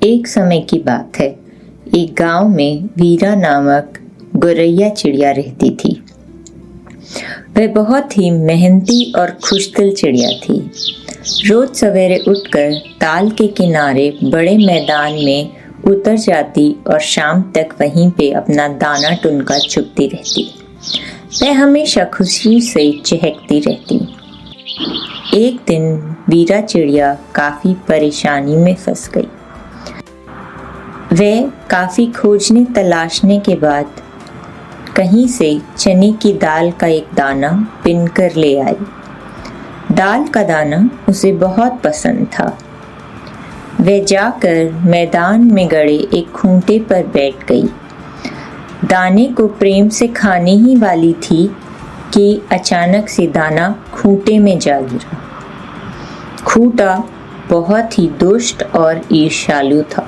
एक समय की बात है। एक गांव में वीरा नामक गोरैया चिड़िया रहती थी। वह बहुत ही मेहनती और खुशदिल चिड़िया थी। रोज सवेरे उठकर ताल के किनारे बड़े मैदान में उतर जाती और शाम तक वहीं पे अपना दाना टुनका चुगती रहती। वह हमेशा खुशी से चहकती रहती। एक दिन वीरा चिड़िया काफी परेशानी में फंस गई। वह काफी खोजने तलाशने के बाद कहीं से चने की दाल का एक दाना बिन कर ले आई। दाल का दाना उसे बहुत पसंद था। वह जाकर मैदान में गड़े एक खूंटे पर बैठ गई। दाने को प्रेम से खाने ही वाली थी कि अचानक से दाना खूंटे में जा गिरा। खूंटा बहुत ही दुष्ट और ईर्ष्यालु था।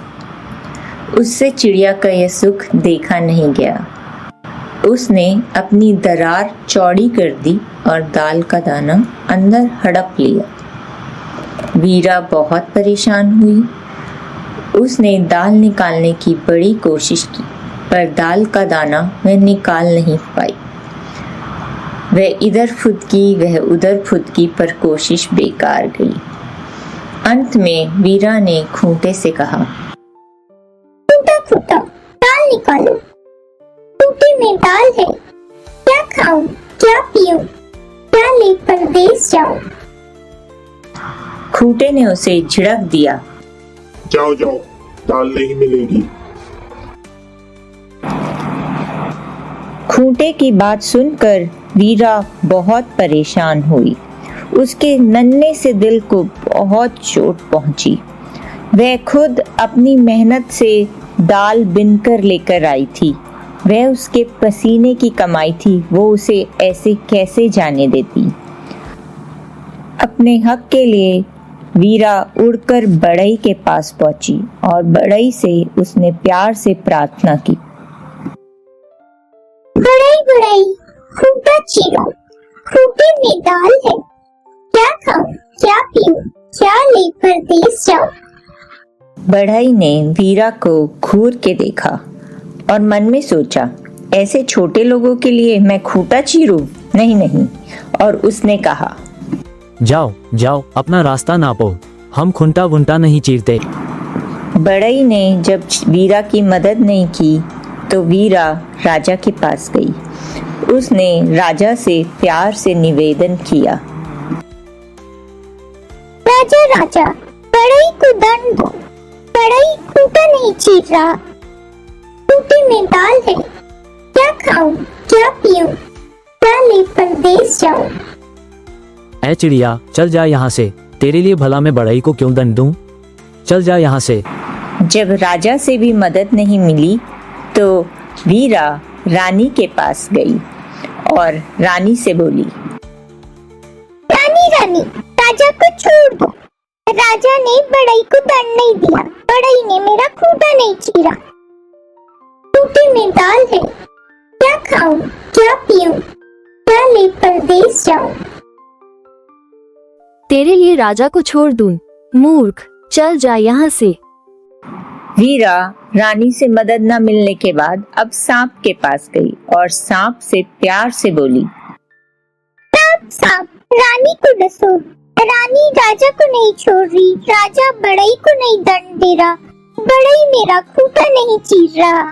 उससे चिड़िया का यह सुख देखा नहीं गया। उसने अपनी दरार चौड़ी कर दी और दाल का दाना अंदर हड़प लिया। वीरा बहुत परेशान हुई। उसने दाल निकालने की बड़ी कोशिश की, पर दाल का दाना वह निकाल नहीं पाई। वह इधर फुदकी वह उधर फुदकी, पर कोशिश बेकार गई। अंत में वीरा ने खूंटे से कहा, खूंटा दाल निकालो। खूंटे में दाल है, क्या खाऊं क्या पीऊं, क्या ले परदेस जाऊं। खूंटे ने उसे झिड़क दिया, जाओ जाओ, दाल नहीं मिलेगी। खूंटे की बात सुनकर वीरा बहुत परेशान हुई। उसके नन्हे से दिल को बहुत चोट पहुंची। वह खुद अपनी मेहनत से दाल बिनकर लेकर आई थी। वह उसके पसीने की कमाई थी, वो उसे ऐसे कैसे जाने देती। अपने हक के लिए वीरा उड़कर बढ़ई के पास पहुंची और बढ़ई से उसने प्यार से प्रार्थना की, बढ़ई बढ़ई, खूंटा चीरो, खूंटे में दाल है, क्या खाऊं क्या पीऊं, क्या ले परदेस जाऊं। बढ़ई ने वीरा को घूर के देखा और मन में सोचा, ऐसे छोटे लोगों के लिए मैं खूंटा चीरूं? नहीं नहीं। और उसने कहा, जाओ जाओ, अपना रास्ता नापो, हम खूंटा वुंटा नहीं चीरते। बढ़ई ने जब वीरा की मदद नहीं की तो वीरा राजा के पास गई। उसने राजा से प्यार से निवेदन किया, राजा राजा, बढ़ई को दंड दो। बढ़ई खूंटा नहीं चीर रहा। खूंटे में दाल है, क्या खाऊं क्या पीऊं, क्या ले परदेस जाऊं। ऐ चिड़िया, चल जा यहाँ से, तेरे लिए भला मैं बढ़ई को क्यों दंड दूं? चल जा यहाँ से। जब राजा से भी मदद नहीं मिली तो वीरा रानी के पास गई और रानी से बोली, रानी रानी, राजा को छोड़ दो। राजा ने बढ़ई को दंड नहीं दिया। बढ़ई ने मेरा खूंटा नहीं चीरा। खूंटे में दाल है, क्या खाऊं क्या पीऊं, क्या ले परदेस जाऊं। तेरे लिए राजा को छोड़ दूं? मूर्ख, चल जा यहाँ से। वीरा रानी से मदद न मिलने के बाद अब सांप के पास गई और सांप से प्यार से बोली, सांप सांप, रानी को डसो। रानी राजा को नहीं छोड़ रही। राजा बढ़ई को नहीं दंड दे रहा। बढ़ई मेरा खूंटा नहीं चीर रहा।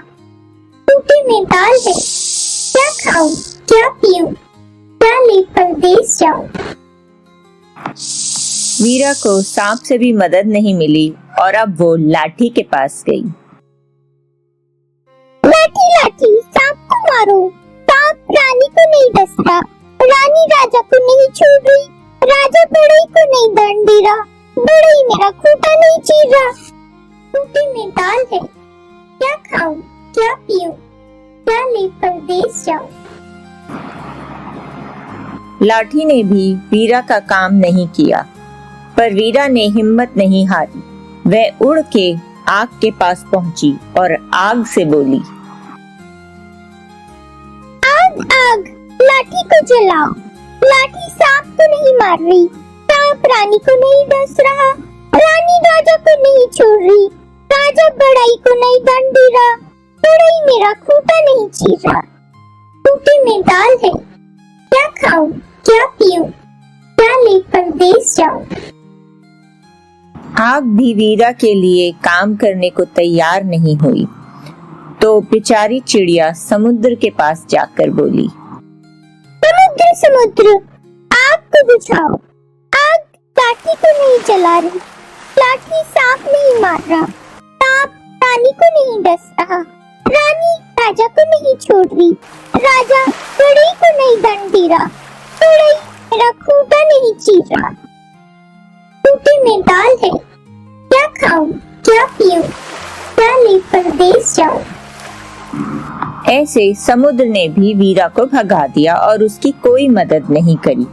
खूंटे में दाल है, क्या खाऊं क्या पीऊं, क्या ले परदेस जाऊं। वीरा को सांप से भी मदद नहीं मिली और अब वो लाठी के पास गई। लाठी लाठी, सांप को मारो। सांप रानी को नहीं डस रहा। रानी राजा को नहीं छोड़ रही। राजा बढ़ई को नहीं दंड दे रहा। बढ़ई मेरा खूंटा नहीं चीर रहा। खूंटे में दाल है, क्या खाऊं क्या पीऊं, क्या ले परदेस जाऊं। लाठी ने भी वीरा का काम नहीं किया, पर वीरा ने हिम्मत नहीं हारी। वह उड़ के आग के पास पहुंची और आग से बोली, आग आग, लाठी को जलाओ। लाठी सांप को नहीं मार रही। सांप रानी को नहीं डस रहा। रानी राजा को नहीं छोड़ रही। राजा बड़ाई को नहीं दंड दे रहा, बड़ाई मेरा खूंटा नहीं चीर रहा। खूंटे में दाल है, क्या खाऊं क्या पीऊं, क्या ले परदेस जाऊं। आग भी वीरा के लिए काम करने को तैयार नहीं हुई, तो बेचारी चिड़िया समुद्र के पास जाकर बोली, समुद्र समुद्र आग को बुझाओ। आग लाठी को नहीं जला रही, लाठी सांप नहीं मार रहा, सांप रानी को नहीं डस रहा, रानी राजा को नहीं छोड़ रही, राजा बड़ई को नहीं दंड दे रहा, बड़ई मेरा खूंटा नहीं चीर रहा। खूंटे में दाल है, क्या खाऊं क्या पीऊं, क्या ले परदेस जाऊं। ऐसे समुद्र ने भी वीरा को भगा दिया और उसकी कोई मदद नहीं करी।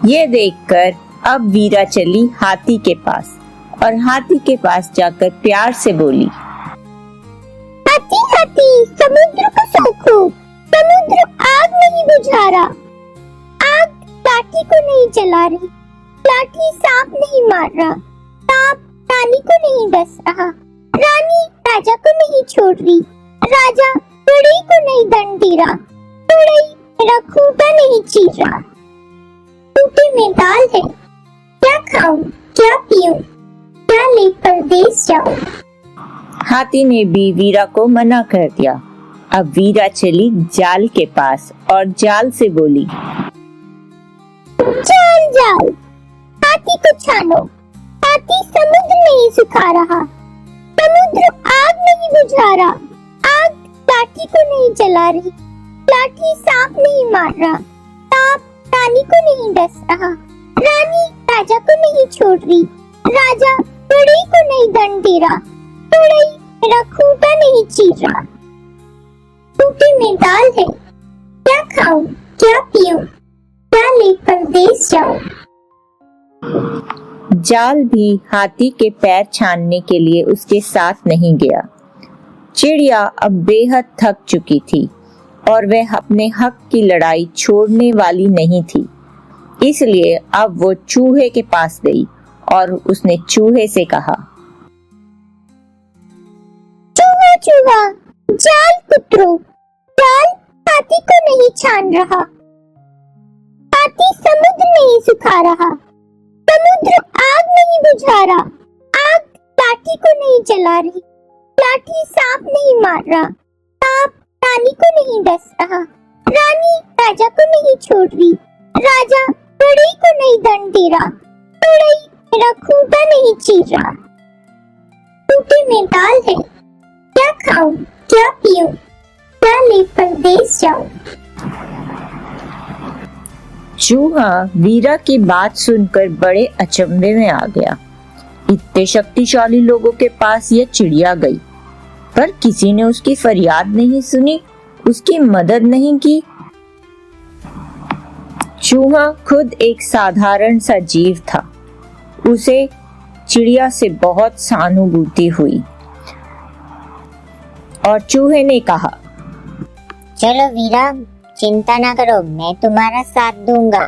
ये देखकर अब वीरा चली हाथी के पास और हाथी के पास जाकर प्यार से बोली, हाथी हाथी समुद्र को सोखो, समुद्र आग नहीं बुझा रहा, आग लाठी को नहीं जला रही, लाठी सांप नहीं मार रहा, सांप रानी को नहीं डस रहा, रानी राजा को नहीं छोड़ रही, राजा बड़ई को नहीं दंड दे रहा, बड़ई मेरा खूंटा नहीं चीर रहा। खूंटे में दाल है, क्या खाऊं क्या पीऊं, क्या ले परदेस जाऊं। हाथी ने भी वीरा को मना कर दिया। अब वीरा चली जाल के पास और जाल से बोली, जाल जाल हाथी को छानो, हाथी समुद्र नहीं सुखा रहा, समुद्र आग नहीं बुझा रहा, आग लाठी को नहीं जला रही, लाठी सांप नहीं मार रहा, सांप रानी को नहीं डस रहा, रानी राजा को नहीं छोड़ रही, राजा बड़ई को नहीं दंड दे रहा, बड़ई मेरा खूंटा नहीं चीर रहा। खूंटे में दाल है, क्या खाऊं क्या पीऊं, क्या ले परदेस जाऊं। जाल भी हाथी के पैर छानने के लिए उसके साथ नहीं गया। चिड़िया अब बेहद थक चुकी थी और वह अपने हक की लड़ाई छोड़ने वाली नहीं थी, इसलिए अब वो चूहे के पास गई और उसने चूहे से कहा, चूहा चूहा जाल कुतरो, जाल हाथी को नहीं छान रहा, हाथी समुद्र नहीं सुखा रहा, समुद्र आग नहीं बुझा रहा, आग लाठी को नहीं जला रही, लाठी सांप नहीं मार रहा, सांप रानी को नहीं डस रहा, रानी राजा को नहीं छोड़ रही, राजा बड़ई को नहीं दंड दे रहा, बड़ई मेरा खूंटा नहीं चीर रहा। खूंटे में दाल है, क्या खाऊं क्या पीऊं, क्या ले परदेस जाऊं। चूहा वीरा की बात सुनकर बड़े अचंभे में आ गया। इतने शक्तिशाली लोगों के पास यह चिड़िया गई, पर किसी ने उसकी फरियाद नहीं सुनी, उसकी मदद नहीं की। चूहा खुद एक साधारण सा जीव था, उसे चिड़िया से बहुत सहानुभूति हुई और चूहे ने कहा, चलो वीरा चिंता ना करो, मैं तुम्हारा साथ दूंगा।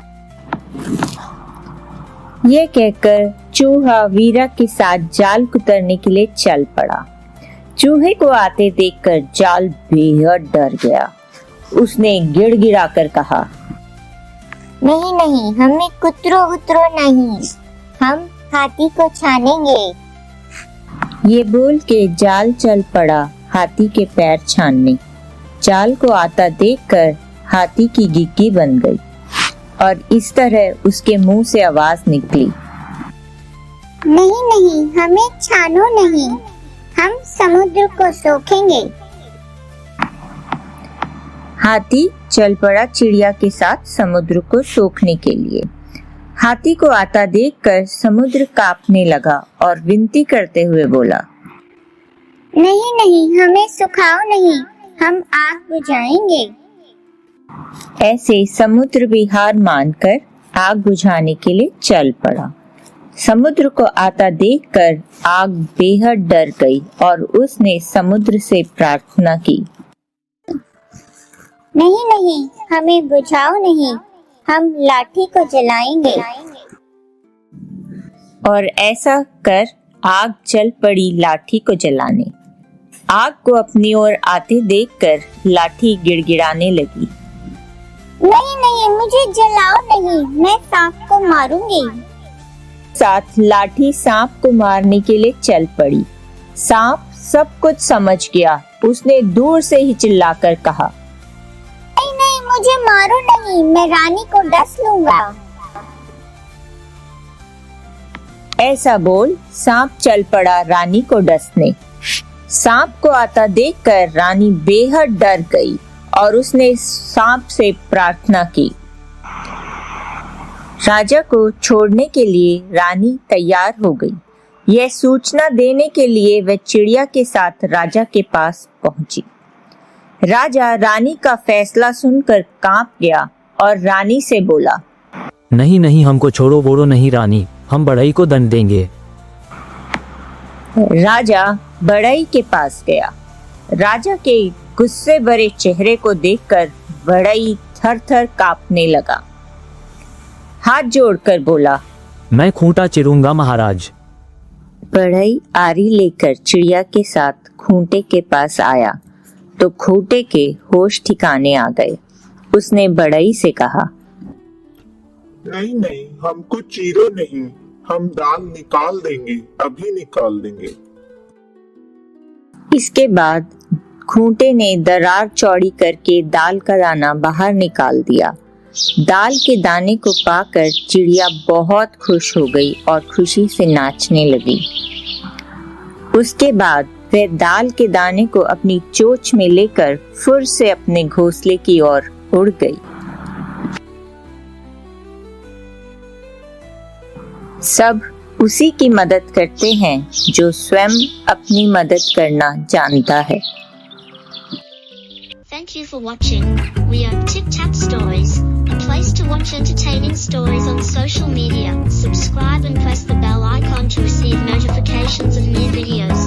ये कहकर चूहा वीरा के साथ जाल कुतरने के लिए चल पड़ा। चूहे को आते देखकर जाल बेहद डर गया। उसने गिड़गिड़ाकर कहा, नहीं नहीं हमें कुतरो उतरो नहीं, हम हाथी को छानेंगे। ये बोल के जाल चल पड़ा हाथी के पैर छानने। जाल को आता देखकर हाथी की गिग्गी बन गई और इस तरह उसके मुंह से आवाज निकली, नहीं नहीं हमें छानो नहीं, हम समुद्र को सोखेंगे। हाथी चल पड़ा चिड़िया के साथ समुद्र को सोखने के लिए। हाथी को आता देखकर समुद्र कांपने लगा और विनती करते हुए बोला, नहीं नहीं हमें सुखाओ नहीं, हम आग बुझाएंगे। ऐसे समुद्र भी हार मानकर आग बुझाने के लिए चल पड़ा। समुद्र को आता देखकर आग बेहद डर गई और उसने समुद्र से प्रार्थना की, नहीं नहीं हमें बुझाओ नहीं, हम लाठी को जलाएंगे। और ऐसा कर आग चल पड़ी लाठी को जलाने। आग को अपनी ओर आते देखकर लाठी गिड़गिड़ाने लगी। नहीं नहीं, मुझे जलाओ नहीं, मैं सांप को मारूंगी। साथ लाठी सांप को मारने के लिए चल पड़ी। सांप सब कुछ समझ गया। उसने दूर से ही चिल्लाकर कहा, नहीं नहीं, मुझे मारो नहीं, मैं रानी को डस लूंगा। ऐसा बोल सांप चल पड़ा रानी को डसने। सांप को आता देखकर रानी बेहद डर गई और उसने सांप से प्रार्थना की। राजा को छोड़ने के लिए रानी तैयार हो गई। यह सूचना देने के लिए वह चिड़िया के साथ राजा के पास पहुंची। राजा रानी का फैसला सुनकर कांप गया और रानी से बोला, नहीं नहीं, हमको छोड़ो बोलो नहीं रानी, हम बढ़ई को दंड देंगे। राजा बढ़ई के पास गया। राजा के गुस्से भरे चेहरे को देखकर बढ़ई थर थर कांपने लगा। हाथ जोड़कर बोला, मैं खूंटा चिरूंगा महाराज। बढ़ई आरी लेकर चिड़िया के साथ खूंटे के पास आया तो खूंटे के होश ठिकाने आ गए। उसने बढ़ई से कहा, नहीं नहीं, हमको चीरो नहीं, हम दाल निकाल देंगे, अभी निकाल देंगे। इसके बाद खूंटे ने दरार चौड़ी करके दाल का दाना बाहर निकाल दिया। दाल के दाने को पाकर चिड़िया बहुत खुश हो गई और खुशी से नाचने लगी। उसके बाद वह दाल के दाने को अपनी चोंच में लेकर फुर से अपने घोंसले की ओर उड़ गई। सब उसी की मदद करते हैं जो स्वयं अपनी मदद करना जानता है। Thank you for watching. We are Tic Tac Stories, a place to watch entertaining stories on social media. Subscribe and press the bell icon to receive notifications of new videos.